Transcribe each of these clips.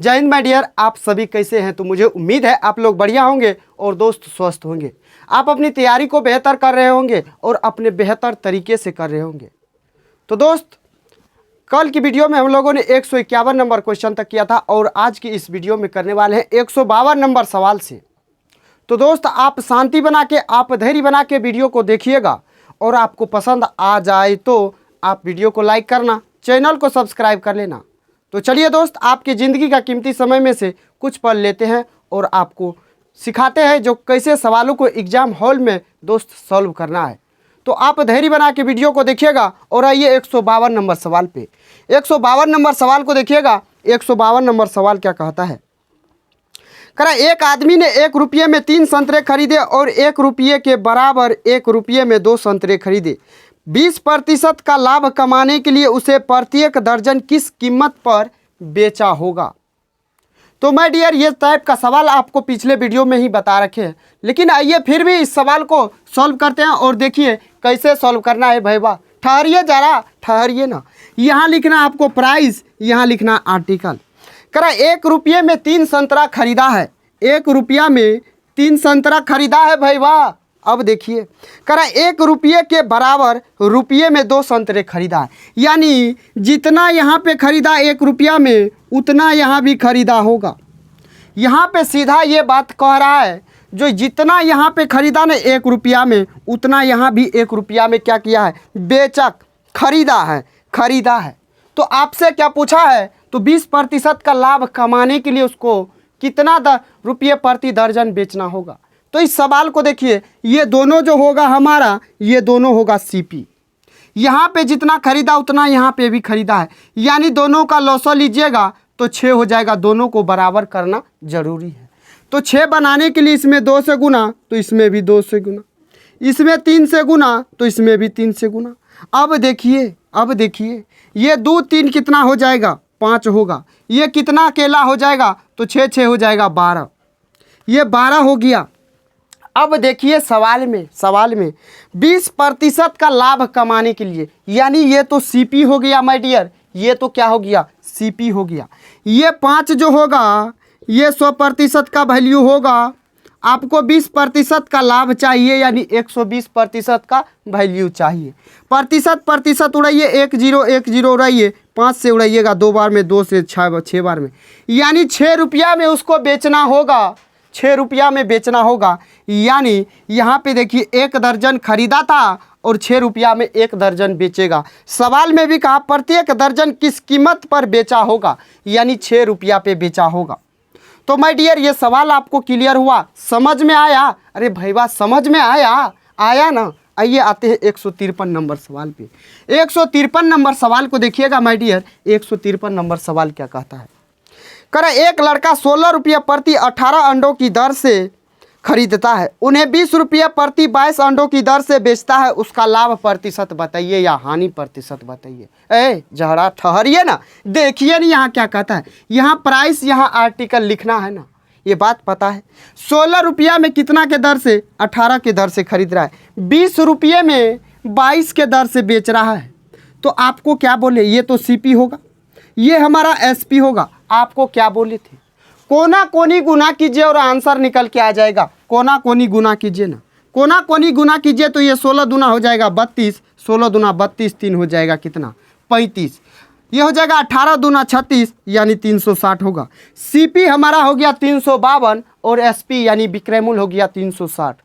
जय Hind my dear, आप सभी कैसे हैं? तो मुझे उम्मीद है आप लोग बढ़िया होंगे और दोस्त स्वस्थ होंगे। आप अपनी तैयारी को बेहतर कर रहे होंगे और अपने बेहतर तरीके से कर रहे होंगे। तो दोस्त, कल की वीडियो में हम लोगों ने 151 नंबर क्वेश्चन तक किया था और आज की इस वीडियो में करने वाले हैं 152 नंबर सवाल से। तो दोस्त, आप शांति बना के, आप धैर्य बना के वीडियो को देखिएगा और आपको पसंद आ जाए तो आप वीडियो को लाइक करना, चैनल को सब्सक्राइब कर लेना। तो चलिए दोस्त, आपकी ज़िंदगी का कीमती समय में से कुछ पल लेते हैं और आपको सिखाते हैं जो कैसे सवालों को एग्ज़ाम हॉल में दोस्त सॉल्व करना है। तो आप धैर्य बना के वीडियो को देखिएगा और आइए 152 नंबर सवाल पे। 152 नंबर सवाल को देखिएगा। 152 नंबर सवाल क्या कहता है? करा, एक आदमी ने 1 रुपये में 3 संतरे खरीदे और 1 रुपये के बराबर 1 रुपये में 2 संतरे खरीदे। 20% का लाभ कमाने के लिए उसे प्रत्येक दर्जन किस कीमत पर बेचा होगा? तो माय डियर, ये टाइप का सवाल आपको पिछले वीडियो में ही बता रखे हैं, लेकिन आइए फिर भी इस सवाल को सॉल्व करते हैं और देखिए कैसे सॉल्व करना है। भैया ठहरिए, ज़रा ठहरिए ना। यहाँ लिखना आपको प्राइस, यहाँ लिखना आर्टिकल। करा, 1 रुपये में 3 संतरा खरीदा है। 1 रुपया में 3 संतरा खरीदा है भैया। अब देखिए, करा 1 रुपये के बराबर रुपये में 2 संतरे खरीदा है, यानी जितना यहाँ पे खरीदा 1 रुपया में उतना यहाँ भी खरीदा होगा। यहाँ पे सीधा ये बात कह रहा है, जो जितना यहाँ पे खरीदा ने 1 रुपया में उतना यहाँ भी 1 रुपया में क्या किया है? बेचा, खरीदा है। तो आपसे क्या पूछा है? तो 20% का लाभ कमाने के लिए उसको कितना रुपये प्रति दर्जन बेचना होगा। तो इस सवाल को देखिए, ये दोनों जो होगा हमारा, ये दोनों होगा सीपी। यहाँ पे जितना खरीदा उतना यहाँ पे भी खरीदा है, यानी दोनों का लॉसा लीजिएगा तो 6 हो जाएगा। दोनों को बराबर करना जरूरी है। तो 6 बनाने के लिए इसमें 2 से गुना तो इसमें भी 2 से गुना, इसमें 3 से गुना तो इसमें भी 3 से गुना। अब देखिए ये 2 3 कितना हो जाएगा? 5 होगा। ये कितना अकेला हो जाएगा? तो 6 6 हो जाएगा 12। ये 12 हो गया। अब देखिए सवाल में 20% का लाभ कमाने के लिए, यानी ये तो सीपी हो गया माय डियर, ये तो क्या हो गया? सीपी हो गया। ये 5 जो होगा ये 100% का वैल्यू होगा। आपको 20% का लाभ चाहिए, यानी 120% का वैल्यू चाहिए। प्रतिशत उड़ाइए, 1 0 1 0 उड़ाइए, 5 से उड़ाइएगा 2 बार में, 2 से 6 बार में, यानी 6 रुपया में उसको बेचना होगा। 6 रुपया में बेचना होगा, यानी यहाँ पे देखिए 1 दर्जन खरीदा था और 6 रुपया में 1 दर्जन बेचेगा। सवाल में भी कहा प्रत्येक दर्जन किस कीमत पर बेचा होगा, यानी 6 रुपया पे बेचा होगा। तो माय डियर, ये सवाल आपको क्लियर हुआ, समझ में आया? अरे भैया समझ में आया ना। आइए आते हैं 153 नंबर सवाल पे। 153 नंबर सवाल को देखिएगा माय डियर। 153 नंबर सवाल क्या कहता है? करा, एक लड़का 16 रुपये प्रति 18 अंडों की दर से खरीदता है, उन्हें 20 रुपये प्रति 22 अंडों की दर से बेचता है। उसका लाभ प्रतिशत बताइए या हानि प्रतिशत बताइए। जरा ठहरिए ना, देखिए नहीं यहाँ क्या कहता है। यहाँ प्राइस, यहाँ आर्टिकल लिखना है ना, ये बात पता है। 16 रुपया में कितना के दर से? 18 के दर से खरीद रहा है। 20 रुपये में 22 के दर से बेच रहा है। तो आपको क्या बोले? ये तो सीपी होगा, ये हमारा एसपी होगा। आपको क्या बोले थे? कोना कोनी गुना कीजिए और आंसर निकल के आ जाएगा। कोना कोनी गुना कीजिए ना, कोना कोनी गुना कीजिए तो ये 16 दूना हो जाएगा 32, 16 दूना 32, 3 हो जाएगा कितना? 35। ये हो जाएगा 18 दूना 36, यानी 360 होगा। सीपी हमारा हो गया 352 और एसपी यानी विक्रय मूल्य हो गया 360।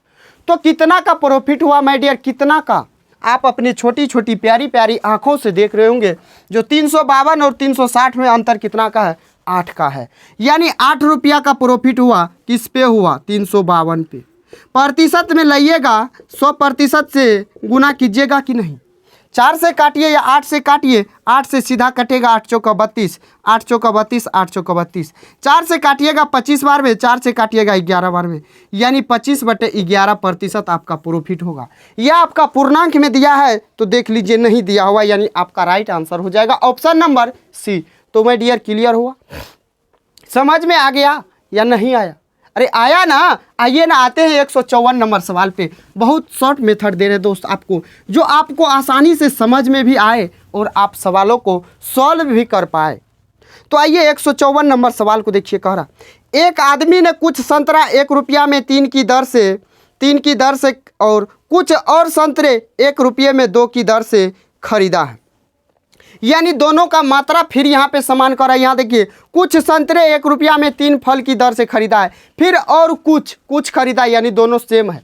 तो कितना का प्रॉफिट हुआ माय डियर? कितना का? आप अपनी छोटी छोटी प्यारी प्यारी आंखों से देख रहे होंगे, जो 352 और 360 में अंतर कितना का है? 8 का है, यानी 8 रुपया का प्रॉफिट हुआ। किस पे हुआ? 352 पे। प्रतिशत में लाइएगा, 100% से गुना कीजिएगा कि नहीं? 4 से काटिए या 8 से काटिए। 8 से सीधा कटेगा 8 चौका 32, 8 चौका 32, 8 चौका 32। 4 से काटिएगा 25 बार में, 4 से काटिएगा 11 बार में, यानी 25/11% आपका प्रॉफिट होगा। यह आपका पूर्णांक में दिया है तो देख लीजिए, नहीं दिया हुआ, यानी आपका राइट आंसर हो जाएगा ऑप्शन नंबर सी। तो माय डियर क्लियर हुआ? समझ में आ गया या नहीं आया? अरे आया ना। आइए ना, आते हैं 154 नंबर सवाल पे। बहुत शॉर्ट मेथड दे रहे दोस्त आपको, जो आपको आसानी से समझ में भी आए और आप सवालों को सॉल्व भी कर पाए। तो आइए 154 नंबर सवाल को देखिए, कह रहा एक आदमी ने कुछ संतरा 1 रुपया में 3 की दर से और कुछ और संतरे 1 रुपये में 2 की दर से खरीदा है। यानी दोनों का मात्रा फिर यहाँ पे समान कर रहा है। यहाँ देखिए कुछ संतरे 1 रुपया में 3 फल की दर से खरीदा है, फिर और कुछ खरीदा है, यानी दोनों सेम है।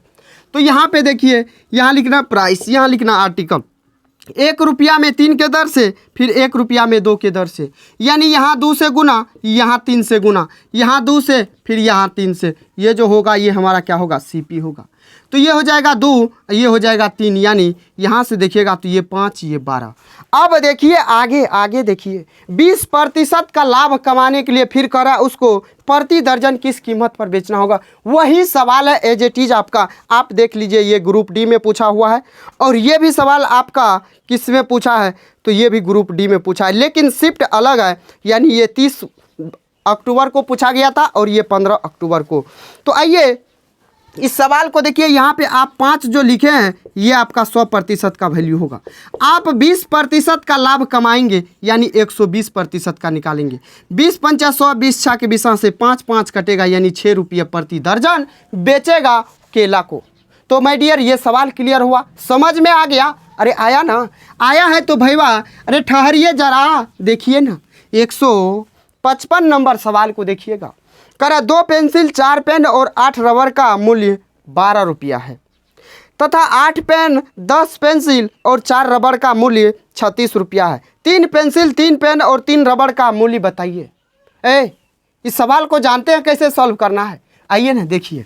तो यहाँ पे देखिए, यहाँ लिखना प्राइस, यहाँ लिखना आर्टिकल। 1 रुपया में 3 के दर से, फिर 1 रुपया में 2 के दर से, यानी यहाँ 2 से गुना, यहाँ 3 से गुना, यहाँ 2 से, फिर यहाँ 3 से। ये जो होगा ये हमारा क्या होगा, सीपी होगा। तो ये हो जाएगा 2, ये हो जाएगा 3, यानी यहाँ से देखिएगा तो ये 5, ये 12। अब देखिए आगे देखिए, 20% का लाभ कमाने के लिए फिर करा उसको प्रति दर्जन किस कीमत पर बेचना होगा। वही सवाल है एज इट इज आपका, आप देख लीजिए, ये ग्रुप डी में पूछा हुआ है और ये भी सवाल आपका किस में पूछा है, तो ये भी ग्रुप डी में पूछा है, लेकिन शिफ्ट अलग है। यानी ये 30 अक्टूबर को पूछा गया था और ये 15 अक्टूबर को। तो आइए इस सवाल को देखिए, यहाँ पे आप 5 जो लिखे हैं ये आपका 100% का वैल्यू होगा। आप 20% का लाभ कमाएंगे, यानी 120% का निकालेंगे। 20 पंचा 100, 20 छः के 20 से 5 कटेगा, यानी 6 रुपये प्रति दर्जन बेचेगा केला को। तो माय डियर ये सवाल क्लियर हुआ, समझ में आ गया? अरे आया ना, आया है तो भैया अरे ठहरिए जरा, देखिए ना 155 नंबर सवाल को देखिएगा। करा 2 पेंसिल, 4 पेन और 8 रबर का मूल्य 12 रुपया है तथा 8 पेन, 10 पेंसिल और 4 रबर का मूल्य 36 रुपया है। 3 पेंसिल, 3 पेन और 3 रबर का मूल्य बताइए। इस सवाल को जानते हैं कैसे सॉल्व करना है? आइए ना देखिए,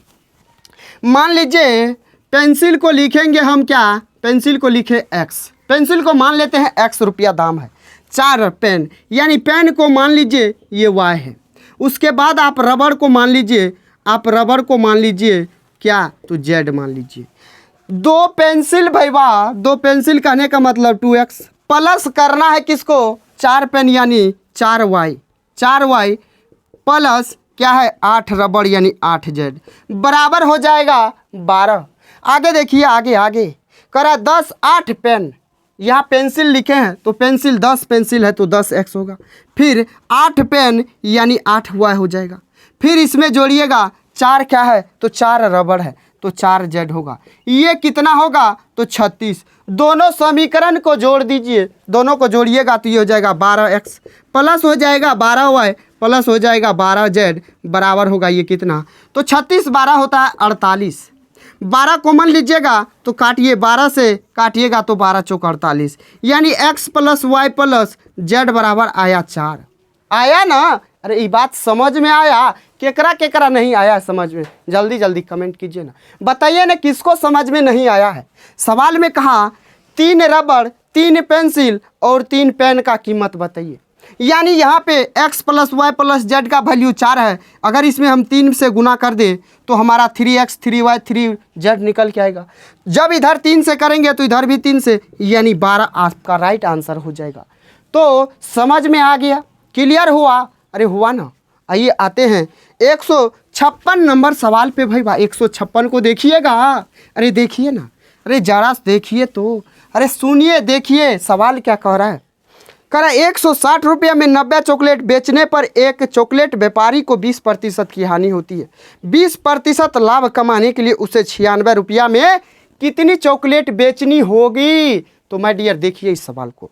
मान लीजिए पेंसिल को लिखेंगे हम क्या, पेंसिल को लिखे x, पेंसिल को मान लेते हैं x रुपया दाम है। 4 पेन, यानी पेन को मान लीजिए ये y है। उसके बाद आप रबर को मान लीजिए, क्या, तो z मान लीजिए। 2 पेंसिल भैया, 2 पेंसिल कहने का मतलब 2x, प्लस करना है किसको, 4 पेन यानी 4y प्लस क्या है 8 रबर यानी 8z बराबर हो जाएगा 12। आगे देखिए, आगे करा 10, 8 पेन, यहाँ पेंसिल लिखे हैं तो पेंसिल 10 पेंसिल है तो 10x होगा, फिर 8 पेन यानी 8y हो जाएगा, फिर इसमें जोड़िएगा 4 क्या है तो 4 रबर है तो 4z होगा। ये कितना होगा तो 36। दोनों समीकरण को जोड़ दीजिए, दोनों को जोड़िएगा तो ये हो जाएगा 12x प्लस हो जाएगा 12y प्लस हो जाएगा 12z बराबर होगा ये कितना, तो 36 12 होता है 48। 12 कॉमन लीजिएगा तो काटिए, 12 से काटिएगा तो 12 चौक 48, यानी x plus y plus z बराबर आया 4। आया ना? अरे ये बात समझ में आया? केकरा नहीं आया समझ में? जल्दी कमेंट कीजिए ना, बताइए ना किसको समझ में नहीं आया है। सवाल में कहा 3 रबड़, 3 पेंसिल और 3 पेन का कीमत बताइए। यानी यहाँ पे x plus y plus z का वैल्यू 4 है, अगर इसमें हम 3 से गुना कर दें तो हमारा 3x 3y 3z निकल के आएगा। जब इधर 3 से करेंगे तो इधर भी 3 से, यानी 12 आपका राइट आंसर हो जाएगा। तो समझ में आ गया, क्लियर हुआ? अरे हुआ ना। आइए आते हैं 156 नंबर सवाल पे भाई 156 को देखिएगा। अरे देखिए ना, अरे जरा देखिए तो, अरे सुनिए, देखिए सवाल क्या कह रहा है। कह रहा 160 रुपये में 90 चॉकलेट बेचने पर एक चॉकलेट व्यापारी को 20% की हानि होती है। 20% लाभ कमाने के लिए उसे 96 रुपया में कितनी चॉकलेट बेचनी होगी? तो माय डियर देखिए इस सवाल को,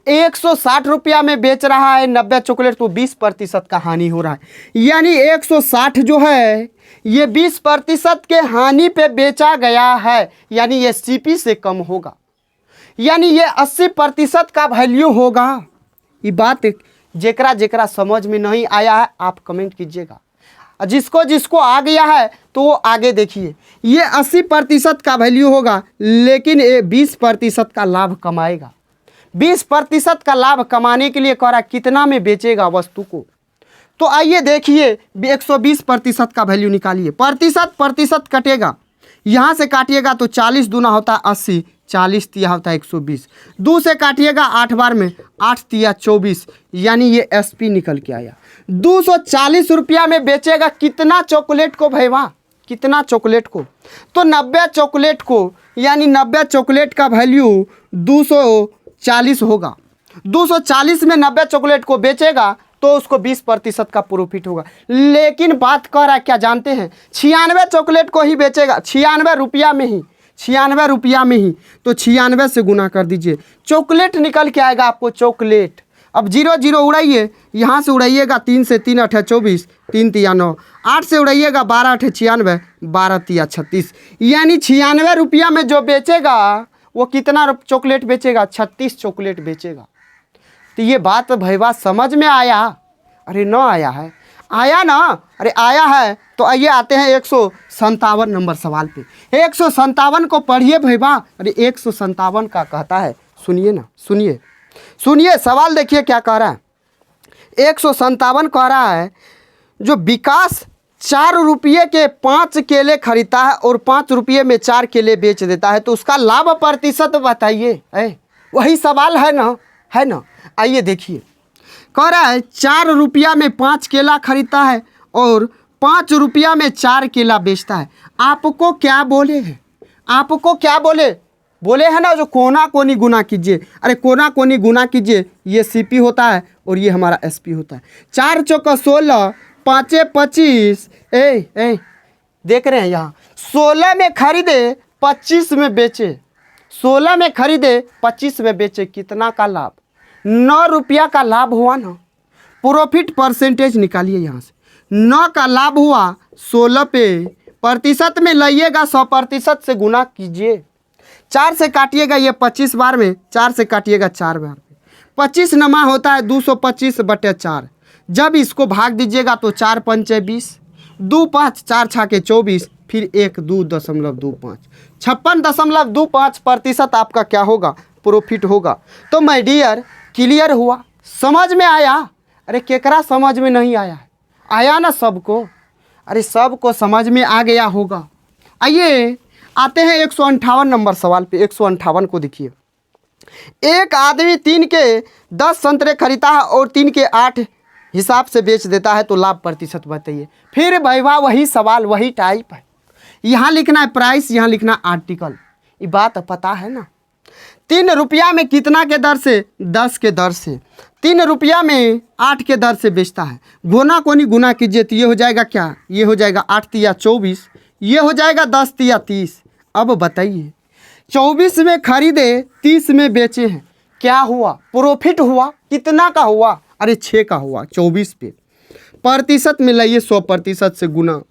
160 रुपया में बेच रहा है 90 चॉकलेट, तो 20% का हानि हो रहा है। यानी 160 जो है ये 20% के हानि पे बेचा गया है, यानी ये सीपी से कम होगा, यानी ये 80% का वैल्यू होगा। ये बात जेकरा समझ में नहीं आया है आप कमेंट कीजिएगा, जिसको आ गया है तो वो आगे देखिए। ये 80% का वैल्यू होगा, लेकिन ये 20% का लाभ कमाएगा। 20% का लाभ कमाने के लिए कह रहा कितना में बेचेगा वस्तु को। तो आइए देखिए 120% का वैल्यू निकालिए। प्रतिशत कटेगा, यहाँ से काटिएगा तो 40 दूना होता है 80, 40 तिया होता है 120। 2 से काटिएगा 8 बार में, 8 तिया 24, यानी ये एसपी निकल के आया। 240 रुपया में बेचेगा कितना चॉकलेट को भैया, कितना चॉकलेट को? तो 90 चॉकलेट को, यानी 90 चॉकलेट का वैल्यू 240 होगा। 240 में 90 चॉकलेट को बेचेगा तो उसको 20% का प्रॉफिट होगा। लेकिन बात कर रहा है क्या जानते हैं, 96 चॉकलेट को ही बेचेगा, 96 रुपया में ही, 96 रुपया में ही। तो 96 से गुना कर दीजिए, चॉकलेट निकल के आएगा आपको, चॉकलेट। अब 0 0 उड़ाइए, यहाँ से उड़ाइएगा 3 से 3 8 24, 3 3 9, 8 से उड़ाइएगा 12 8 96, 12 3 36, यानी 96 रुपया में जो बेचेगा वो कितना चॉकलेट बेचेगा, 36 चॉकलेट बेचेगा। तो ये बात भाई बात समझ में आया? अरे ना आया है, आया ना? अरे आया है तो आइए आते हैं 157 नंबर सवाल पे। 157 को पढ़िए भाई बा। अरे 157 का कहता है, सुनिए ना, सुनिए सुनिए सवाल देखिए क्या कह रहा है। 157 कह रहा है जो विकास 4 रुपये के 5 केले खरीदता है और 5 रुपये में 4 केले बेच देता है, तो उसका लाभ प्रतिशत बताइए। वही सवाल है ना, है ना? आइए देखिए, कह रहा है 4 रुपया में 5 केला खरीदता है और 5 रुपया में 4 केला बेचता है। आपको क्या बोले हैं, आपको क्या बोले, बोले हैं ना जो कोना कोनी गुना कीजिए। अरे कोना कोनी गुना कीजिए, ये सीपी होता है और ये हमारा एसपी होता है। 4 चौका 16, 5 25, देख रहे हैं यहाँ, 16 में खरीदे 25 में बेचे, 16 में खरीदे 25 में बेचे, कितना का लाभ? 9 रुपया का लाभ हुआ ना। प्रॉफिट परसेंटेज निकालिए यहाँ से, 9 का लाभ हुआ, 16 पे प्रतिशत में लाइएगा, 100% से गुना कीजिए। 4 से काटिएगा ये 25 बार में, 4 से काटिएगा 4 बार में, 25 नमा होता है 225/4। जब इसको भाग दीजिएगा तो 4 पंचे 20, 2 5 4 छाके 24, फिर 1 2.25, 56.25% आपका क्या होगा, प्रॉफिट होगा। तो माय डियर क्लियर हुआ, समझ में आया? अरे केकरा समझ में नहीं आया है, आया ना सबको? अरे सबको समझ में आ गया होगा। आइए आते हैं 158 नंबर सवाल पे। 158 को देखिए, एक आदमी 3 के 10 संतरे खरीदता है और 3 के 8 हिसाब से बेच देता है, तो लाभ प्रतिशत बताइए। फिर भाई वाह वही सवाल, वही टाइप है। यहाँ लिखना है प्राइस, यहाँ लिखना आर्टिकल, ये बात पता है ना। 3 रुपया में कितना के दर से, 10 के दर से। 3 रुपया में 8 के दर से बेचता है। गुना कोनी गुना कीजिए तो ये हो जाएगा क्या, ये हो जाएगा 8 तिया 24, ये हो जाएगा 10 तिया 30। अब बताइए 24 में खरीदे 30 में बेचे हैं, क्या हुआ, प्रॉफिट हुआ, कितना का हुआ? अरे 6 का हुआ। 24 पे प्रतिशत में लाइए, 100% से गुना,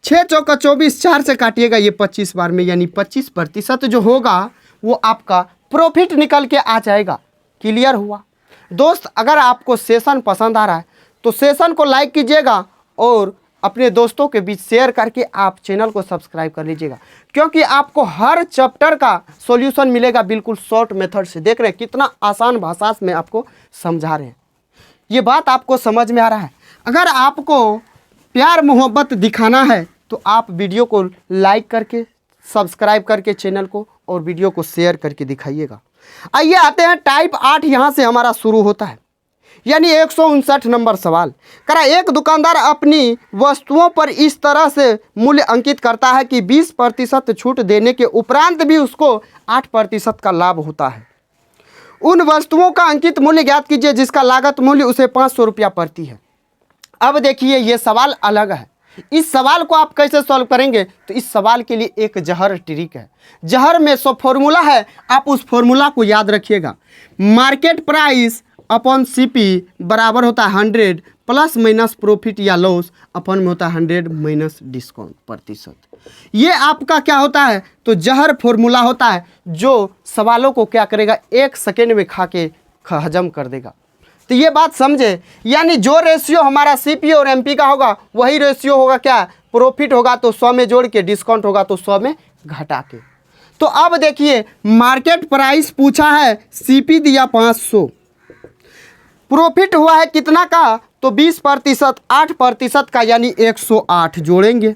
6 चौका 24, 4 से काटिएगा ये 25 बार में, यानी 25% जो होगा वो आपका प्रॉफिट निकल के आ जाएगा। क्लियर हुआ दोस्त? अगर आपको सेशन पसंद आ रहा है तो सेशन को लाइक कीजिएगा और अपने दोस्तों के बीच शेयर करके आप चैनल को सब्सक्राइब कर लीजिएगा, क्योंकि आपको हर चैप्टर का सॉल्यूशन मिलेगा बिल्कुल शॉर्ट मेथड से। देख रहे हैं कितना आसान भाषा में आपको समझा रहे हैं, ये बात आपको समझ में आ रहा है? अगर आपको प्यार मोहब्बत दिखाना है तो आप वीडियो को लाइक करके सब्सक्राइब करके चैनल को और वीडियो को शेयर करके दिखाइएगा। आइए आते हैं टाइप 8, यहाँ से हमारा शुरू होता है, यानी 159 नंबर सवाल। करा एक दुकानदार अपनी वस्तुओं पर इस तरह से मूल्य अंकित करता है कि 20% छूट देने के उपरांत भी उसको 8% का लाभ होता है। उन वस्तुओं का अंकित मूल्य ज्ञात कीजिए जिसका लागत मूल्य उसे 500 रुपया पड़ती है। अब देखिए ये सवाल अलग है, इस सवाल को आप कैसे सॉल्व करेंगे? तो इस सवाल के लिए एक जहर ट्रिक है। जहर में 100 फॉर्मूला है, आप उस फॉर्मूला को याद रखिएगा। मार्केट प्राइस अपॉन सीपी बराबर होता है 100 प्लस माइनस प्रॉफिट या लॉस अपन में होता है 100 माइनस डिस्काउंट प्रतिशत। ये आपका क्या होता है? तो जहर फॉर्मूला होता है जो सवालों को क्या करेगा, 1 सेकेंड में खा के हजम कर देगा। तो ये बात समझे, यानी जो रेशियो हमारा सीपी और एमपी का होगा वही रेशियो होगा क्या, प्रॉफिट होगा तो 100 में जोड़ के, डिस्काउंट होगा तो 100 में घटा के। तो अब देखिए मार्केट प्राइस पूछा है, सीपी दिया 500, प्रॉफिट हुआ है कितना का, तो 20%, 8% का यानी 108 जोड़ेंगे।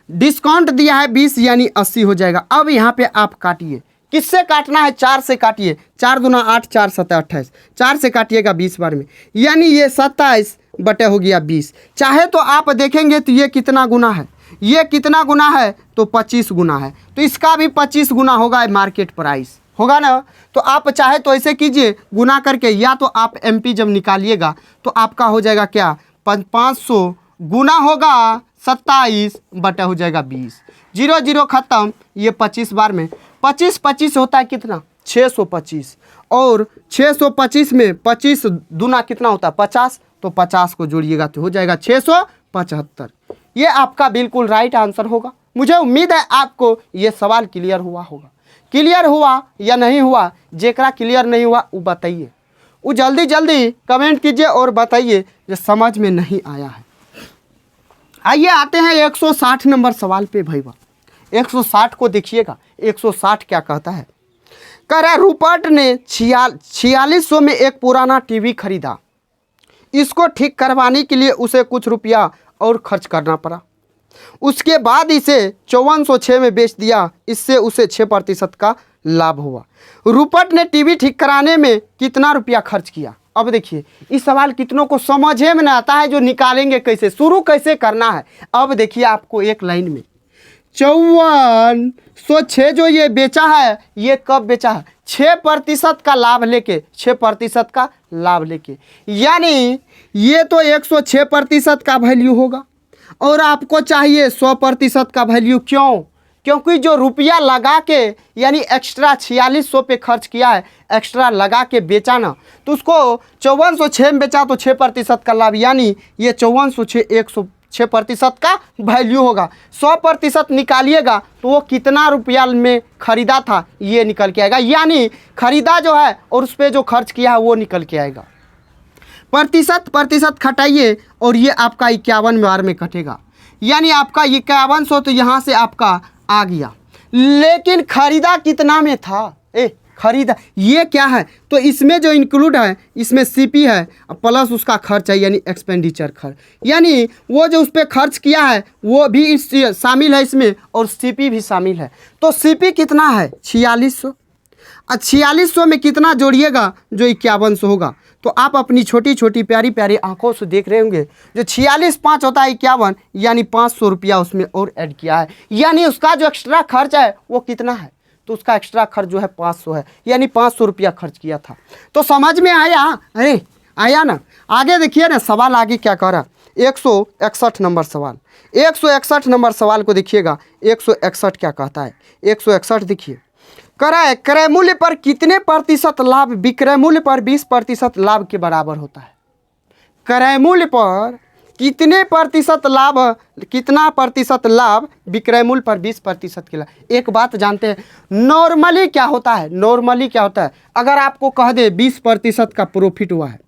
डिस्काउंट दिया है 20 यानी 80 हो जाएगा। अब यहाँ पे आप काटिए, किससे काटना है? 4 से काटिए, 4 दूना 8, 4 7 28, 4 से काटिएगा 20 बार में, यानी ये 27 बटे हो गया 20। चाहे तो आप देखेंगे तो ये कितना गुना है, ये कितना गुना है, तो 25 गुना है, तो इसका भी 25 गुना होगा मार्केट प्राइस। होगा ना। तो आप चाहे तो ऐसे कीजिए गुना करके, या तो आप MP जब निकालिएगा तो आपका हो जाएगा क्या 500 गुना होगा 27 बटा हो जाएगा 20, 0 0 खत्म। ये 25 बार में 25 25 होता है कितना 625, और 625 में 25 दूना कितना होता है 50, तो 50 को जोड़िएगा तो हो जाएगा 675। ये आपका बिल्कुल राइट आंसर होगा। मुझे उम्मीद है आपको ये सवाल क्लियर हुआ होगा। क्लियर हुआ या नहीं हुआ, जेकरा क्लियर नहीं हुआ वो बताइए, वो जल्दी जल्दी कमेंट कीजिए और बताइए जो समझ में नहीं आया है। आइए आते हैं 160 नंबर सवाल पे भैया। 160 को देखिएगा, 160 क्या कहता है। कह रहा है रूपर्ट ने 4600 में एक पुराना टीवी खरीदा। इसको ठीक करवाने के लिए उसे कुछ रुपया और खर्च करना पड़ा। उसके बाद इसे 5406 में बेच दिया। इससे उसे 6% का लाभ हुआ। रूपर्ट ने टीवी ठीक कराने में कितना रुपया खर्च किया। अब देखिए इस सवाल कितनों को समझे में ना आता है, जो निकालेंगे कैसे, शुरू कैसे करना है। अब देखिए आपको एक लाइन में 5406 जो ये बेचा है, ये कब बेचा है 6% का लाभ लेके, 6% का लाभ लेके, यानी ये तो 106% का वैल्यू होगा और आपको चाहिए 100% का वैल्यू। क्यों? क्योंकि जो रुपया लगा के यानी एक्स्ट्रा 4600 पे खर्च किया है, एक्स्ट्रा लगा के बेचा ना, तो उसको 5406 में बेचा तो 6% का लाभ, यानी ये 5406 106% का वैल्यू होगा। 100% निकालिएगा तो वो कितना रुपया में ख़रीदा था ये निकल के आएगा, यानी ख़रीदा जो है और उस पर जो खर्च किया है वो निकल के आएगा। प्रतिशत घटाइए और ये आपका 51 बार में कटेगा, यानी आपका 5100 तो यहाँ से आपका आ गया। लेकिन खरीदा कितना में था, खरीदा ये क्या है, तो इसमें जो इंक्लूड है इसमें CP है प्लस उसका खर्च है यानी एक्सपेंडिचर खर्च, यानी वो जो उस पर खर्च किया है वो भी शामिल है इसमें और CP भी शामिल है। तो CP कितना है 4600, 4600 में कितना जोड़िएगा जो 5100 होगा। तो आप अपनी छोटी छोटी प्यारी प्यारी आंखों से देख रहे होंगे जो 46 5 होता है 51, यानी 500 रुपया उसमें और ऐड किया है, यानी उसका जो एक्स्ट्रा खर्च है वो कितना है, तो उसका एक्स्ट्रा खर्च जो है 500 है, यानी 500 रुपया खर्च किया था। तो समझ में आया? अरे आया ना। आगे देखिए ना सवाल आगे क्या कह रहा है। 161 नंबर सवाल, 161 नंबर सवाल को देखिएगा। 161 क्या कहता है, 161 देखिए। क्रय क्रय मूल्य पर कितने प्रतिशत लाभ विक्रय मूल्य पर 20% लाभ के बराबर होता है। क्रय मूल्य पर कितने प्रतिशत लाभ, कितना प्रतिशत लाभ विक्रय मूल्य पर 20% के लाभ। एक बात जानते हैं नॉर्मली क्या होता है, नॉर्मली क्या होता है, अगर आपको कह दे 20% का प्रॉफिट हुआ है,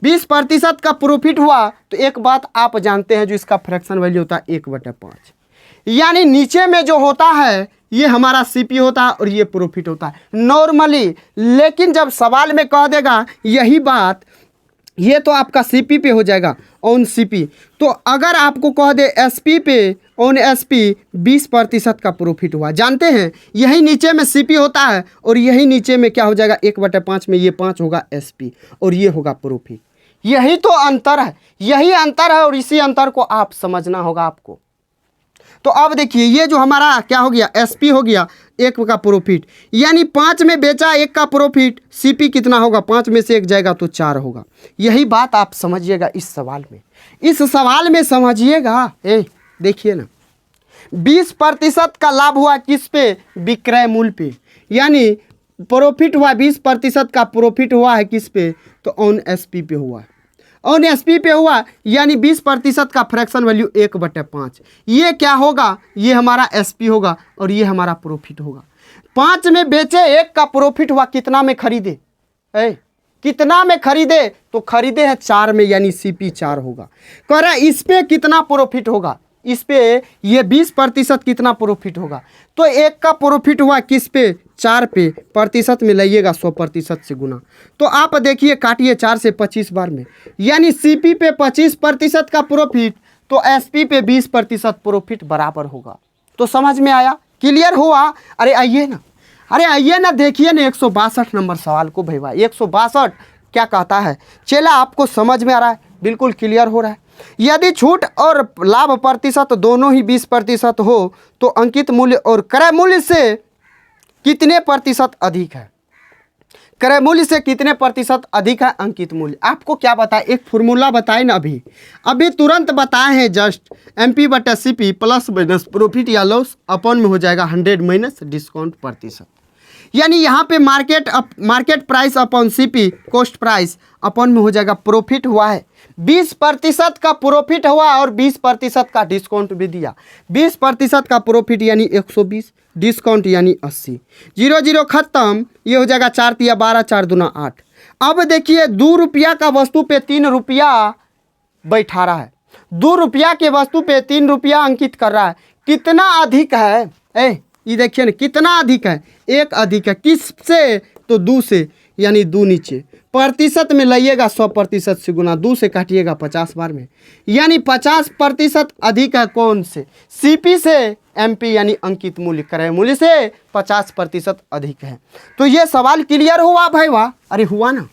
20% का प्रॉफिट हुआ, तो एक बात आप जानते हैं जो इसका फ्रैक्शन वैल्यू होता है 1/5, यानी नीचे में जो होता है ये हमारा CP होता है और ये प्रॉफिट होता है नॉर्मली। लेकिन जब सवाल में कह देगा यही बात, ये तो आपका CP पे हो जाएगा ऑन CP। तो अगर आपको कह दे SP पे ऑन SP 20% का प्रॉफिट हुआ, जानते हैं यही नीचे में CP होता है और यही नीचे में क्या हो जाएगा 1/5 में ये 5 होगा SP और ये होगा प्रॉफिट। यही तो अंतर है, यही अंतर है और इसी अंतर को आप समझना होगा आपको। तो अब देखिए ये जो हमारा क्या हो गया SP हो गया 1 का प्रॉफिट, यानी 5 में बेचा 1 का प्रॉफिट, CP कितना होगा 5 में से 1 जाएगा तो 4 होगा। यही बात आप समझिएगा इस सवाल में, इस सवाल में समझिएगा। देखिए ना 20% का लाभ हुआ किस पे, विक्रय मूल्य पे, यानी प्रॉफिट हुआ 20% का प्रॉफिट हुआ है किस पे, तो ऑन SP पे हुआ है, ऑन SP पे हुआ, यानी 20% का फ्रैक्शन वैल्यू 1/5। ये क्या होगा, ये हमारा SP होगा और ये हमारा प्रॉफिट होगा। 5 में बेचे 1 का प्रॉफिट हुआ, कितना में खरीदे, कितना में खरीदे, तो खरीदे हैं 4 में, यानी CP 4 होगा। कह रहा है इस पे कितना प्रॉफिट होगा, इस पे ये 20% कितना प्रॉफिट होगा, तो 1 का प्रॉफिट हुआ किस पे 4 पे, प्रतिशत में लाइएगा 100% से गुना। तो आप देखिए काटिए 4 से 25 बार में, यानी CP पे 25% का प्रॉफिट तो SP पे 20% प्रॉफिट बराबर होगा। तो समझ में आया, क्लियर हुआ? अरे आइए ना, अरे आइए ना, देखिए ना 162 नंबर सवाल को भैया। 162 क्या कहता है, चला आपको समझ में आ रहा है, बिल्कुल क्लियर हो रहा है। यदि छूट और लाभ प्रतिशत दोनों ही 20% हो तो अंकित मूल्य और क्रय मूल्य से कितने प्रतिशत अधिक है, क्रय मूल्य से कितने प्रतिशत अधिक है अंकित मूल्य। आपको क्या बताए, एक फॉर्मूला बताए ना, अभी तुरंत बताए हैं जस्ट, MP बटा CP प्लस माइनस प्रॉफिट या लॉस अपॉन में हो जाएगा 100 माइनस डिस्काउंट प्रतिशत। यानी यहाँ पे market price upon CP cost price upon में हो जाएगा प्रॉफिट हुआ है, 20% का प्रॉफिट हुआ और 20% का डिस्काउंट भी दिया। 20% का प्रॉफिट यानी 120, डिस्काउंट यानी 80, 0 0 खत्म, ये हो जाएगा 4 तिया 12, 4 दूना 8। अब देखिए 2 रुपया का वस्तु पे 3 रुपया बैठा रहा है, 2 रुपया के वस्तु पे 3 रुपया अंकित कर रहा है, कितना अधिक है, ये देखिए ना कितना अधिक है, 1 अधिक है, किससे, तो 2 से, यानी 2 नीचे, प्रतिशत में लाइएगा 100% से गुना, 2 से काटिएगा 50 बार में, यानी 50% अधिक है कौन से, CP से MP यानी अंकित मूल्य, क्रय मूल्य से 50% अधिक है। तो ये सवाल क्लियर हुआ भाई, वाह, अरे हुआ ना।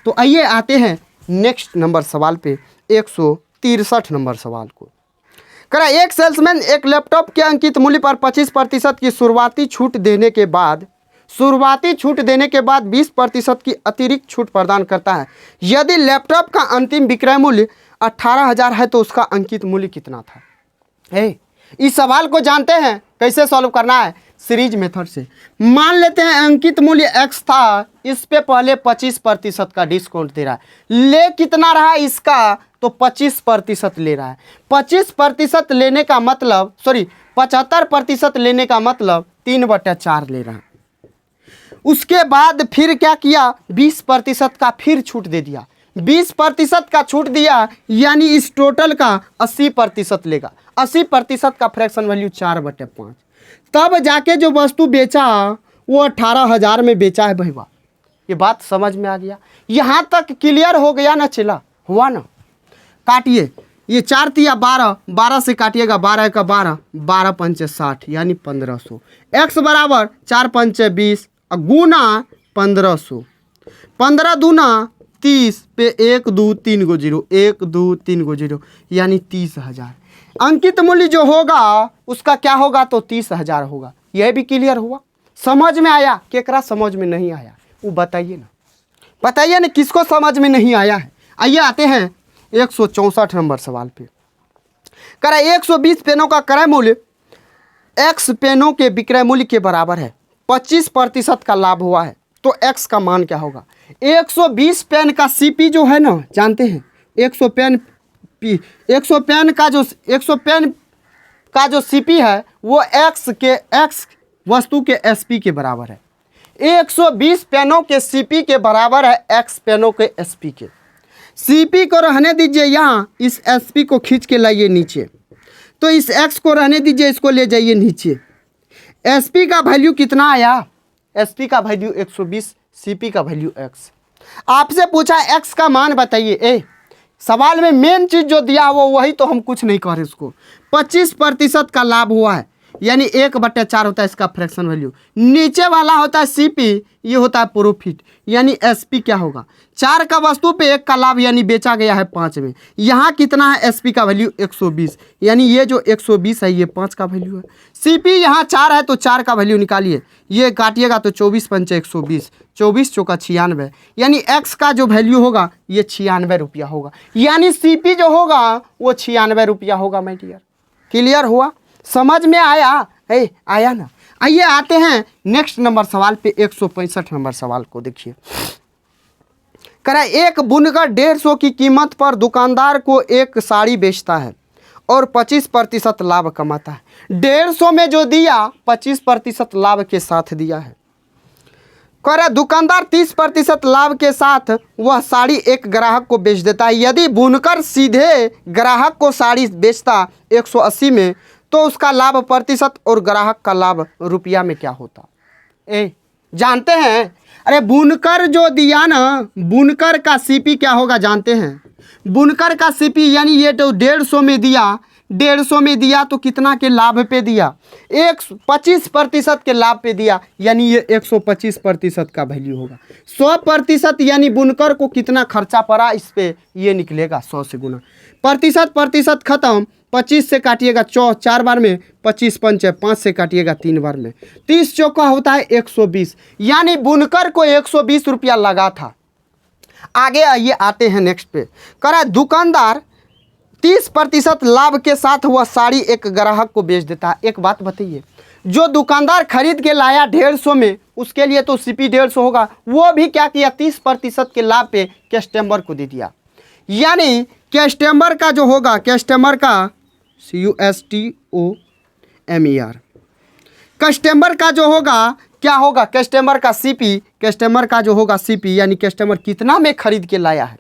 तो आइए आते हैं नेक्स्ट नंबर सवाल पे, 163 नंबर सवाल को। करा एक सेल्समैन एक लैपटॉप के अंकित मूल्य पर 25% की शुरुआती छूट देने के बाद 20% की अतिरिक्त छूट प्रदान करता है। यदि लैपटॉप का अंतिम विक्रय मूल्य 18,000 है तो उसका अंकित मूल्य कितना था। इस सवाल को जानते हैं कैसे सॉल्व करना है, सीरीज मेथड से। मान लेते हैं अंकित मूल्य x था, इस पे पहले 25% का डिस्काउंट दे रहा है, ले कितना रहा है इसका, तो 25% ले रहा है। 25% लेने का मतलब 75% लेने का मतलब 3/4 ले रहा है। उसके बाद फिर क्या किया, 20% का फिर छूट दे दिया, 20% का छूट दिया, यानी इस टोटल का 80% लेगा। 80% का फ्रैक्शन वैल्यू 4/5। तब जाके जो वस्तु बेचा वो 18,000 में बेचा है भैया। ये बात समझ में आ गया, यहाँ तक क्लियर हो गया ना, चला हुआ ना। काटिए, ये 4 तिया 12, 12 से काटिएगा 12 का 12, 12 पंचे 60 यानी 1500। x बराबर 4 पंचे 20 गुना 1500, 15 दूना 30 पे 1 2 3 गो 0, 1 2 3 गो 0 यानी 30,000। अंकित मूल्य जो होगा उसका क्या होगा, तो 30,000 होगा। यह भी क्लियर हुआ, समझ में आया। केकरा समझ में नहीं आया वो बताइए ना, बताइए ना किसको समझ में नहीं आया है। आइए आते हैं 164 नंबर सवाल पे। करा 120 पेनों का क्रय मूल्य x पेनों के विक्रय मूल्य के बराबर है, 25% का लाभ हुआ है, तो x का मान क्या होगा। 120 पेन का CP जो है ना, जानते हैं 100 पेन का जो CP है वो x वस्तु के SP के बराबर है। 120 पेनों के CP के बराबर है x पेनों के SP के। CP को रहने दीजिए यहाँ, इस SP को खींच के लाइए नीचे, तो इस x को रहने दीजिए, इसको ले जाइए नीचे। SP का वैल्यू कितना आया, SP का वैल्यू 120, CP का वैल्यू x। आपसे पूछा x का मान बताइए। सवाल में मेन चीज जो दिया वो वही तो हम कुछ नहीं कह रहे। उसको 25% का लाभ हुआ है, यानी 1/4 होता है इसका फ्रैक्शन वैल्यू। नीचे वाला होता है CP, ये होता है प्रॉफिट, यानी SP क्या होगा। 4 का वस्तु पे 1 का लाभ, यानी बेचा गया है 5 में। यहाँ कितना है, SP का वैल्यू 120, यानी ये जो 120 है ये 5 का वैल्यू है। CP यहाँ 4 है तो 4 का वैल्यू निकालिए, ये काटिएगा तो 24 पंचे 120, 24 चौका 96, यानी x का जो वैल्यू होगा ये 96 रुपया होगा, यानी CP जो होगा वो 96 रुपया होगा। माय डियर, क्लियर हुआ, समझ में आया है, आया ना। आइए आते हैं नेक्स्ट नंबर सवाल पे, 165 नंबर सवाल को देखिए। करा एक बुनकर 150 की कीमत पर दुकानदार को एक साड़ी बेचता है और 25% लाभ कमाता है। 150 में जो दिया 25% लाभ के साथ दिया है। करा दुकानदार 30% लाभ के साथ वह साड़ी एक ग्राहक को बेच देता है। यदि बुनकर सीधे ग्राहक को साड़ी बेचता 180 में तो उसका लाभ प्रतिशत और ग्राहक का लाभ रुपया में क्या होता। जानते हैं, अरे बुनकर जो दिया ना, बुनकर का CP क्या होगा जानते हैं। बुनकर का CP यानी ये तो 150 में दिया, 150 में दिया तो कितना के लाभ पे दिया, 25% के लाभ पे दिया, यानी ये 125% का वैल्यू होगा। 100% यानी बुनकर को कितना खर्चा पड़ा इस पे, ये निकलेगा 100 से गुना। प्रतिशत खत्म, 25 से काटिएगा 4 बार में, 25 पंचे 5 से काटिएगा 3 बार में, 30 चौका होता है 120, यानी बुनकर को 120 रुपया लगा था। आगे आइए आते हैं नेक्स्ट पे। करा दुकानदार 30% लाभ के साथ वह साड़ी एक ग्राहक को बेच देता है। एक बात बताइए, जो दुकानदार खरीद के लाया 150 में, उसके लिए तो CP 150 होगा, वो भी क्या किया 30% के लाभ पे कस्टमर को दे दिया। यानी कस्टमर का जो होगा, कस्टमर का CUSTOMER, कस्टमर का जो होगा क्या होगा, कस्टमर का CP, कस्टमर का जो होगा CP यानी कस्टमर कितना में खरीद के लाया है,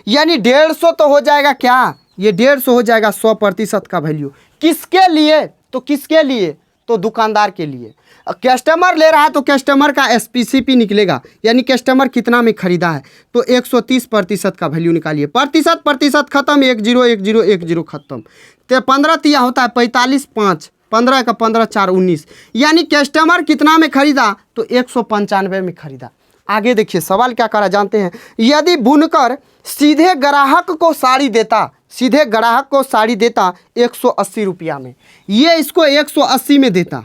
यानी 150 तो हो जाएगा क्या, ये 150 हो जाएगा 100% का वैल्यू। किसके लिए, तो किसके लिए, तो दुकानदार के लिए। कस्टमर ले रहा है तो कस्टमर का SPCP निकलेगा, यानी कस्टमर कितना में खरीदा है, तो 130% का वैल्यू निकालिए। प्रतिशत खत्म, 10 खत्म, तो 15 तिया होता है 45, 5 15 का 15 4 19, यानी कस्टमर कितना में खरीदा, तो 195 में खरीदा। आगे देखिए सवाल क्या करा जानते हैं। यदि बुनकर सीधे ग्राहक को साड़ी देता, सीधे ग्राहक को साड़ी देता 180 रुपया में, ये इसको 180 में देता,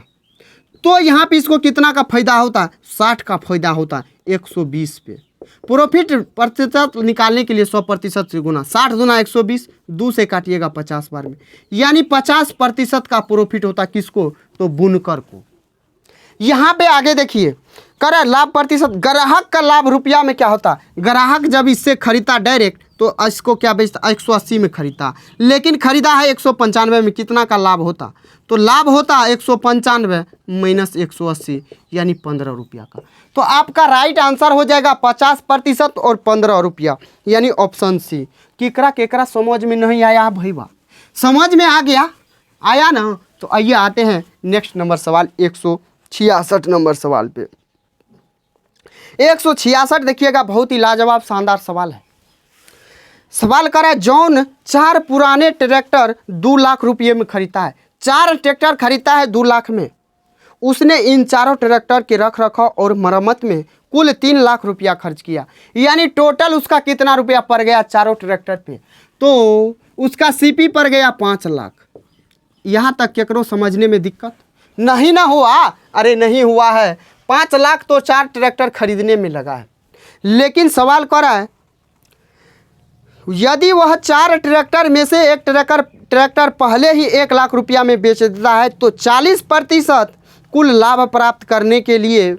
तो यहाँ पे इसको कितना का फायदा होता, 60 का फायदा होता, 120 पे। प्रॉफिट प्रतिशत निकालने के लिए 100% से गुना, 60 गुना 120, 2 से काटिएगा 50 बार में, यानी 50% का प्रॉफिट होता किसको, तो बुनकर को। यहाँ पे आगे देखिए करे लाभ प्रतिशत, ग्राहक का लाभ रुपया में क्या होता, ग्राहक जब इससे खरीदता डायरेक्ट तो इसको क्या बेचता, 180 में खरीदता, लेकिन खरीदा है 195 में, कितना का लाभ होता, तो लाभ होता 195 माइनस 180 यानी 15 रुपया का। तो आपका राइट आंसर हो जाएगा 50% और 15 रुपया, यानी ऑप्शन सी। केकरा केकरा समझ में नहीं आया भैया, समझ में आ गया, आया ना, तो आइए आते हैं नेक्स्ट नंबर सवाल 166 नंबर सवाल पे। 166 देखिएगा, बहुत ही लाजवाब शानदार सवाल है। सवाल करा जौन 4 पुराने ट्रैक्टर 2 लाख रुपये में खरीदता है, 4 ट्रैक्टर खरीदता है 2 लाख में, उसने इन चारों ट्रैक्टर के रख रखाव और मरम्मत में कुल 3 लाख रुपया खर्च किया, यानी टोटल उसका कितना रुपया पड़ गया चारों ट्रैक्टर पे, तो उसका CP पड़ गया 5 लाख। यहाँ तक केकरो समझने में दिक्कत नहीं ना हुआ, अरे नहीं हुआ है, 5 लाख तो 4 ट्रैक्टर खरीदने में लगा है। लेकिन सवाल करा है यदि वह 4 ट्रैक्टर में से एक ट्रैक्टर पहले ही 1 लाख रुपया में बेच देता है, तो 40% कुल लाभ प्राप्त करने के लिए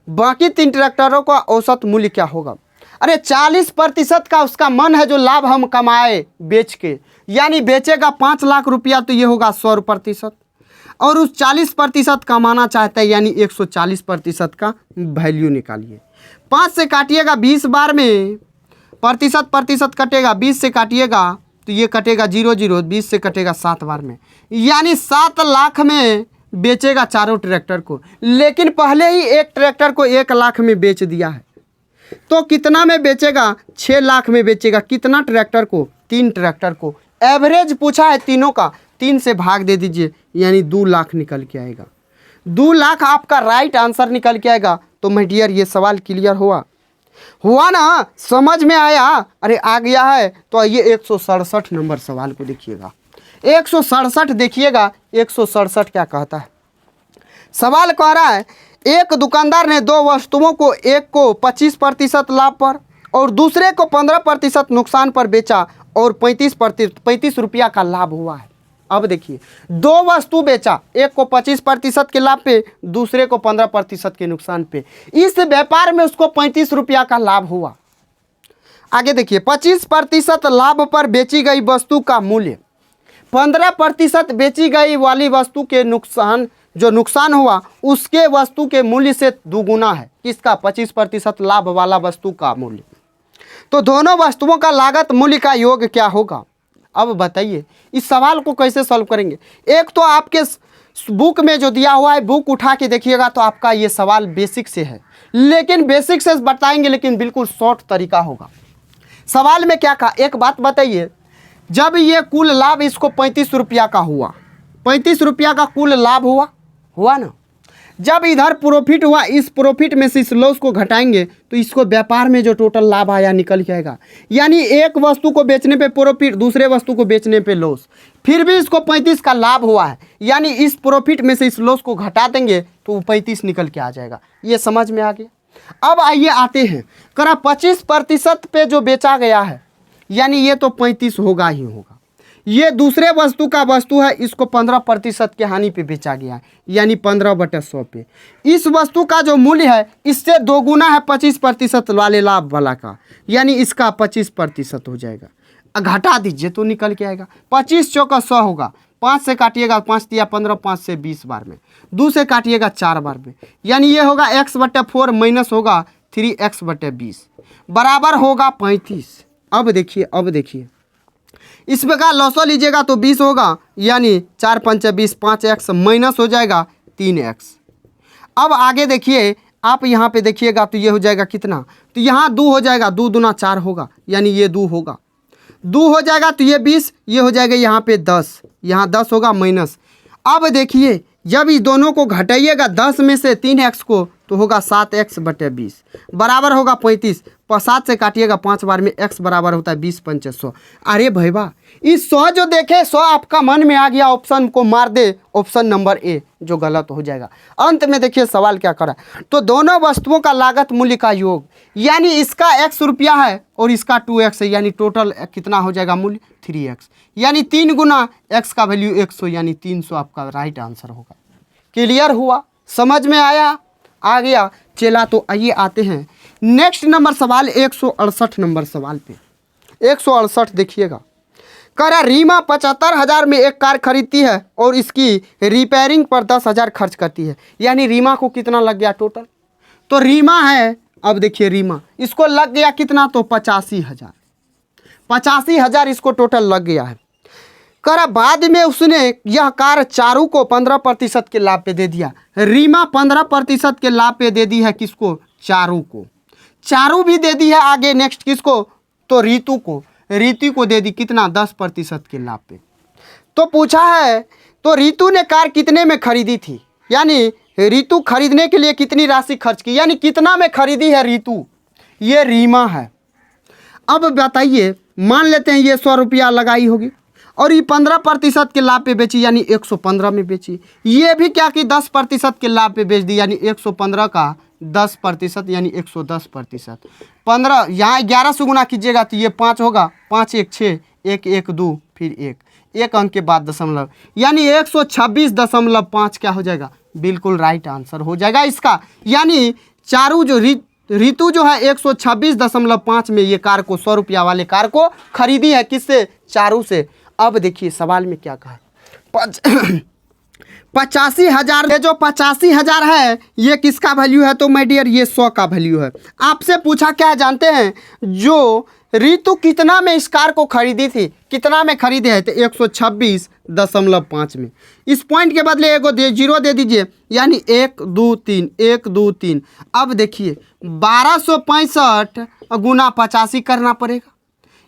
बाकी 3 ट्रैक्टरों का औसत मूल्य क्या होगा। अरे 40% का उसका मन है जो लाभ हम कमाए बेच के, यानी बेचेगा 5 लाख रुपया, तो ये होगा 100%, और उस 40% कमाना चाहता है, यानी 140% का वैल्यू निकालिए। 5 से काटिएगा 20 बार में, प्रतिशत कटेगा, 20 से काटिएगा तो ये कटेगा 0, 20 से कटेगा 7 बार में, यानी 7 लाख में बेचेगा चारों ट्रैक्टर को, लेकिन पहले ही एक ट्रैक्टर को 1 लाख में बेच दिया है, तो कितना में बेचेगा, 6 लाख में बेचेगा। कितना ट्रैक्टर को, 3 ट्रैक्टर को। एवरेज पूछा है तीनों का, 3 से भाग दे दीजिए, यानी 2 लाख निकल के आएगा। 2 लाख आपका राइट आंसर निकल के आएगा। तो माय डियर ये सवाल क्लियर हुआ ना, समझ में आया, अरे आ गया है। तो आइए 167 नंबर सवाल को देखिएगा। 167 देखिएगा, 167 क्या कहता है। सवाल कह रहा है एक दुकानदार ने 2 वस्तुओं को, एक को 25% लाभ पर और दूसरे को 15% नुकसान पर बेचा और 35 रुपया का लाभ हुआ है। अब देखिए 2 वस्तु बेचा, एक को 25% के लाभ पे, दूसरे को 15% के नुकसान पे। इस व्यापार में उसको 35 रुपया का लाभ हुआ। आगे देखिए 25% लाभ पर बेची गई वस्तु का मूल्य 15% बेची गई वाली वस्तु के नुकसान, जो नुकसान हुआ उसके वस्तु के मूल्य से दुगुना है। किसका, 25% लाभ वाला वस्तु का मूल्य। तो दोनों वस्तुओं का लागत मूल्य का योग क्या होगा। अब बताइए इस सवाल को कैसे सॉल्व करेंगे। एक तो आपके बुक में जो दिया हुआ है, बुक उठा के देखिएगा तो आपका ये सवाल बेसिक से है, लेकिन बेसिक से बताएंगे लेकिन बिल्कुल शॉर्ट तरीका होगा। सवाल में क्या कहा, एक बात बताइए, जब ये कुल लाभ इसको 35 रुपया का हुआ, 35 रुपया का कुल लाभ हुआ ना। जब इधर प्रॉफिट हुआ, इस प्रॉफिट में से इस लॉस को घटाएंगे तो इसको व्यापार में जो टोटल लाभ आया निकल जाएगा। यानी एक वस्तु को बेचने पे प्रॉफिट, दूसरे वस्तु को बेचने पे लॉस, फिर भी इसको 35 का लाभ हुआ है। यानी इस प्रॉफिट में से इस लॉस को घटा देंगे तो 35 निकल के आ जाएगा। ये समझ में आ गया। अब आइए आते हैं, करा 25% पे जो बेचा गया है, यानी ये तो 35 होगा ही होगा। ये दूसरे वस्तु का वस्तु है, इसको 15% के हानि पे बेचा गया है, यानी 15/100 पे। इस वस्तु का जो मूल्य है इससे 2 गुना है 25% वाले लाभ वाला का, यानी इसका 25% हो जाएगा। घटा दीजिए तो निकल के आएगा। 25 चौका 100 होगा, 5 से काटिएगा, 5 दिया 15, 5 से 20 बार में, 2 से काटिएगा 4 बार में, यानी ये होगा x/4 माइनस होगा 3x/20 बराबर होगा 35। अब देखिए इस प्रकार लॉसो लीजिएगा तो 20 होगा, यानी 4 5 20, 5x माइनस हो जाएगा 3x। अब आगे देखिए, आप यहाँ पे देखिएगा तो ये हो जाएगा कितना, तो यहाँ 2 हो जाएगा, 2 दूना 4 होगा, यानी ये 2 होगा, 2 हो जाएगा तो ये 20, ये हो जाएगा यहाँ पे 10, यहाँ 10 होगा माइनस। अब देखिए जब इस दोनों को घटाइएगा 10 में से 3x को तो होगा 7x/20 बराबर होगा 35। 7 से काटिएगा 5 बार में, x बराबर होता है 20 5 100। अरे भैया इस 100 जो देखे 100 आपका मन में आ गया, ऑप्शन को मार दे, ऑप्शन नंबर ए जो गलत हो जाएगा। अंत में देखिए सवाल क्या करा, तो दोनों वस्तुओं का लागत मूल्य का योग, यानी इसका x रुपया है और इसका 2x है, यानी टोटल कितना हो जाएगा मूल्य 3x, यानी 3 गुना x का वैल्यू 100, यानी 300 आपका राइट आंसर होगा। क्लियर हुआ, समझ में आया, आ गया। चला तो आइए आते हैं नेक्स्ट नंबर सवाल 168 नंबर सवाल पे। 168 देखिएगा, कह रहा रीमा 75,000 में एक कार खरीदती है और इसकी रिपेयरिंग पर 10,000 खर्च करती है, यानी रीमा को कितना लग गया टोटल। तो रीमा है, अब देखिए रीमा, इसको लग गया कितना, तो 85,000, 85,000 इसको टोटल लग गया है। करा बाद में उसने यह कार चारू को 15% के लाभ पे दे दिया। रीमा 15% के लाभ पे दे दी है, किसको, चारू को। चारू भी दे दी है आगे, नेक्स्ट किसको, तो रीतू को। रीतू को दे दी कितना, 10% के लाभ पे। तो पूछा है तो रीतू ने कार कितने में खरीदी थी, यानी रीतू खरीदने के लिए कितनी राशि खर्च की, यानी कितना में खरीदी है रीतू, ये रीमा है। अब बताइए, मान लेते हैं ये 100 रुपया लगाई होगी और ये 15% के लाभ पे बेची, यानी 115 में बेची। ये भी क्या कि 10% के लाभ पे बेच दी, यानी 115 का 10%, यानी 110%। 15 यहाँ 11 से गुना कीजिएगा तो ये 5 होगा, 5 1 6, 1 1 2, फिर 1 अंक के बाद दशमलव, यानी 126.5 क्या हो जाएगा, बिल्कुल राइट आंसर हो जाएगा इसका। यानी चारू जो रीतू जो है 126.5 में ये कार को, 100 रुपया वाले कार को खरीदी है, किससे, चारू से। अब देखिए सवाल में क्या कहा, 85,000, ये जो 85,000 है ये किसका वैल्यू है, तो माय डियर ये 100 का वैल्यू है। आपसे पूछा क्या जानते हैं, जो रीतू कितना में इस कार को खरीदी थी, कितना में खरीदे है, तो 126.5 में। इस पॉइंट के बदले एगो 0 दे दीजिए, यानी 1 2 3, 1 2 3। अब देखिए 1265 गुना 85 करना पड़ेगा,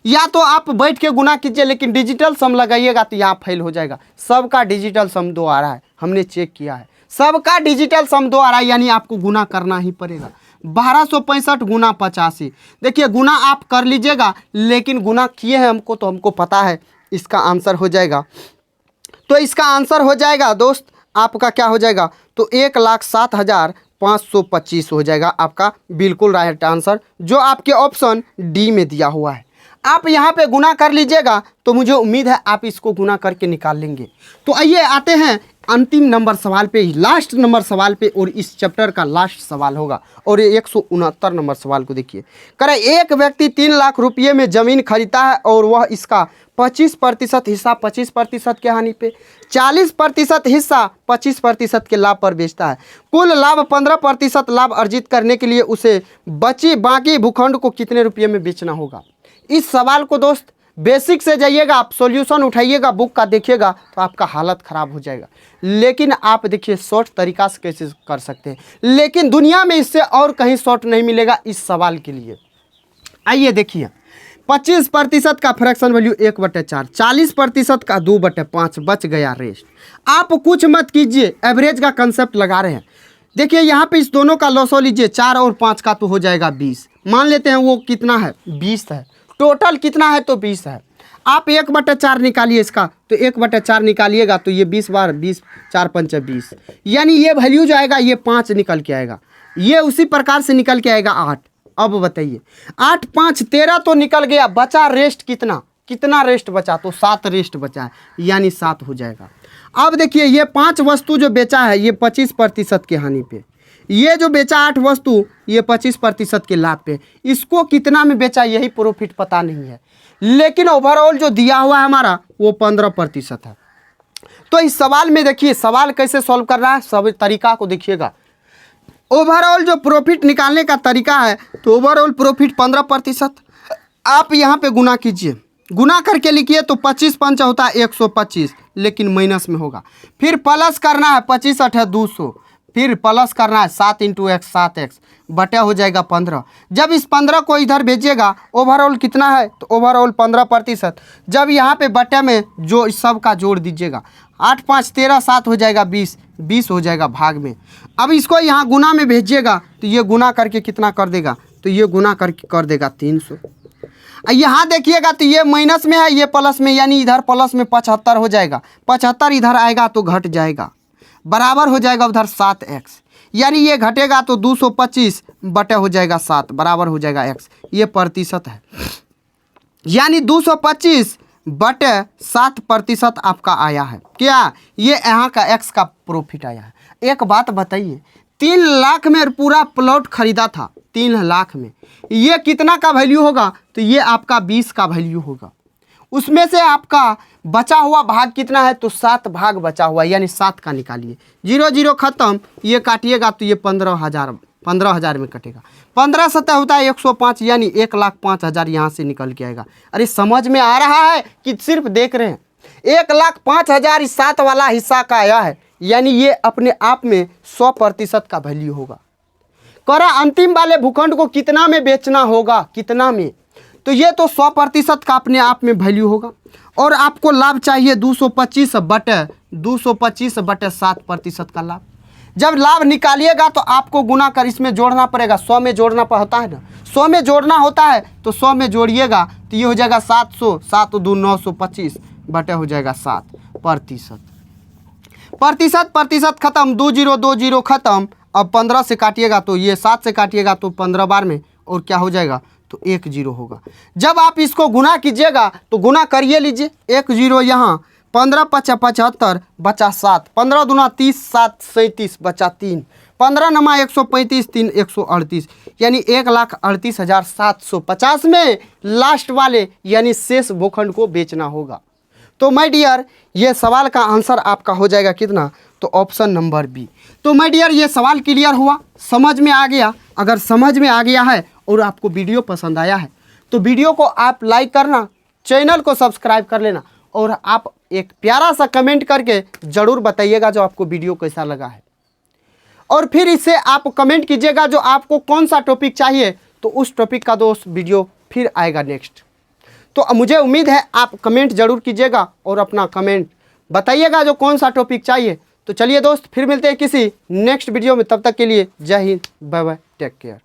या तो आप बैठ के गुना कीजिए, लेकिन डिजिटल सम लगाइएगा तो यहाँ फेल हो जाएगा। सबका डिजिटल सम 2 आ रहा है, हमने चेक किया है, सबका डिजिटल सम 2 आ रहा है, यानी आपको गुना करना ही पड़ेगा। 1265 गुना 85, देखिए गुना आप कर लीजिएगा, लेकिन गुना किए हैं हमको, तो हमको पता है इसका आंसर हो जाएगा। तो इसका आंसर हो जाएगा दोस्त आपका क्या हो जाएगा, तो 1,07,525 हो जाएगा आपका बिल्कुल राइट आंसर, जो आपके ऑप्शन डी में दिया हुआ है। आप यहाँ पे गुना कर लीजिएगा तो मुझे उम्मीद है आप इसको गुना करके निकाल लेंगे। तो आइए आते हैं अंतिम नंबर सवाल पे, लास्ट नंबर सवाल पे, और इस चैप्टर का लास्ट सवाल होगा। और ये 169 नंबर सवाल को देखिए, करे एक व्यक्ति 3 लाख रुपये में ज़मीन खरीदता है और वह इसका 25% हिस्सा 25% के हानि पे, 40% हिस्सा 25% के लाभ पर बेचता है। कुल लाभ 15% लाभ अर्जित करने के लिए उसे बची बाकी भूखंड को कितने रुपये में बेचना होगा। इस सवाल को दोस्त बेसिक से जाइएगा, आप सॉल्यूशन उठाइएगा, बुक का देखिएगा तो आपका हालत ख़राब हो जाएगा। लेकिन आप देखिए शॉर्ट तरीक़ा से कैसे कर सकते हैं, लेकिन दुनिया में इससे और कहीं शॉर्ट नहीं मिलेगा इस सवाल के लिए। आइए देखिए, 25% का फ्रैक्शन वैल्यू 1/4, 40% का 2/5, बच गया रेस्ट। आप कुछ मत कीजिए, एवरेज का कंसेप्ट लगा रहे हैं। देखिए यहाँ पे इस दोनों का लॉसो लीजिए, 4 और 5 का तो हो जाएगा 20। मान लेते हैं वो कितना है, 20 है। टोटल कितना है तो 20 है। आप 1/4 निकालिए इसका, तो 1/4 निकालिएगा तो ये 20 बार 20, 4 पंचे 20, यानी ये वैल्यू जो आएगा ये 5 निकल के आएगा। ये उसी प्रकार से निकल के आएगा 8। अब बताइए 8 5 13 तो निकल गया, बचा रेस्ट कितना, कितना रेस्ट बचा, तो 7 रेस्ट बचा है, यानी 7 हो जाएगा। अब देखिए ये 5 वस्तु जो बेचा है ये 25% की हानि पे, ये जो बेचा 8 वस्तु ये 25% के लाभ पे। इसको कितना में बेचा यही प्रॉफिट पता नहीं है, लेकिन ओवरऑल जो दिया हुआ है हमारा वो 15% है। तो इस सवाल में देखिए सवाल कैसे सॉल्व करना है, सब तरीका को देखिएगा। ओवरऑल जो प्रॉफिट निकालने का तरीका है, तो ओवरऑल प्रॉफिट 15%, आप यहाँ पे गुना कीजिए, गुना करके लिखिए तो 25 पंच होता है 125, लेकिन माइनस में होगा। फिर प्लस करना है 25 8 200, फिर प्लस करना है 7 × x 7x, बटा हो जाएगा 15। जब इस 15 को इधर भेजिएगा ओवरऑल कितना है, तो ओवरऑल 15%। जब यहाँ पे बटे में जो सब का जोड़ दीजिएगा, 8 5 13, 7 हो जाएगा 20, 20 हो जाएगा भाग में। अब इसको यहाँ गुना में भेजिएगा तो ये गुना करके कितना कर देगा, तो ये गुना करके कर देगा 300। यहाँ देखिएगा तो ये माइनस में है, ये प्लस में, यानी इधर प्लस में 75 हो जाएगा, 75 इधर आएगा तो घट जाएगा, बराबर हो जाएगा उधर 7x, यानी ये घटेगा तो 225 बटे हो जाएगा 7, बराबर हो जाएगा x। ये प्रतिशत है, यानी 225 बटे 7% आपका आया है। क्या ये यहाँ का x का प्रॉफिट आया है। एक बात बताइए, 3 लाख में पूरा प्लॉट खरीदा था, 3 लाख में, ये कितना का वैल्यू होगा, तो ये आपका 20 का वैल्यू होगा। उसमें से आपका बचा हुआ भाग कितना है, तो 7 भाग बचा हुआ, यानी 7 का निकालिए। 0 0 खत्म, ये काटिएगा तो ये 15,000 में कटेगा। 15 7 होता है 105, यानी 1,05,000 यहाँ से निकल के आएगा। अरे समझ में आ रहा है कि सिर्फ देख रहे हैं। 1,05,000 इस 7 वाला हिस्सा का आया है, यानी ये अपने आप में 100% का वैल्यू होगा। करा अंतिम वाले भूखंड को कितना में बेचना होगा, कितना में, तो ये तो 100% का अपने आप में वैल्यू होगा। और आपको लाभ चाहिए 225 बटे 7% का लाभ। जब लाभ निकालिएगा तो आपको गुना कर इसमें जोड़ना पड़ेगा, 100 में जोड़ना होता है ना, 100 में जोड़ना होता है तो 100 में जोड़िएगा तो ये हो जाएगा 700, 7 2 925 बटे हो जाएगा 7%। प्रतिशत खत्म, 2 0 2 0 खत्म। अब 15 से काटिएगा तो ये 7 से काटिएगा तो 15 बार में, और क्या हो जाएगा, तो 1 0 होगा। जब आप इसको गुना कीजिएगा तो गुना करिए लीजिए, 1 0 यहाँ, 15 5 75 बचा 7, 15 दूना 30, 7 37 बचा 3, 15 नमा 135, 3 138, यानी 1,38,750 में लास्ट वाले यानी शेष भूखंड को बेचना होगा। तो माय डियर ये सवाल का आंसर आपका हो जाएगा कितना, तो ऑप्शन नंबर बी। तो माय डियर ये सवाल क्लियर हुआ, समझ में आ गया। अगर समझ में आ गया है और आपको वीडियो पसंद आया है तो वीडियो को आप लाइक करना, चैनल को सब्सक्राइब कर लेना, और आप एक प्यारा सा कमेंट करके ज़रूर बताइएगा जो आपको वीडियो कैसा लगा है। और फिर इससे आप कमेंट कीजिएगा जो आपको कौन सा टॉपिक चाहिए, तो उस टॉपिक का दोस्त वीडियो फिर आएगा नेक्स्ट। तो मुझे उम्मीद है आप कमेंट ज़रूर कीजिएगा और अपना कमेंट बताइएगा जो कौन सा टॉपिक चाहिए। तो चलिए दोस्त फिर मिलते हैं किसी नेक्स्ट वीडियो में, तब तक के लिए जय Hind, bye bye, take care.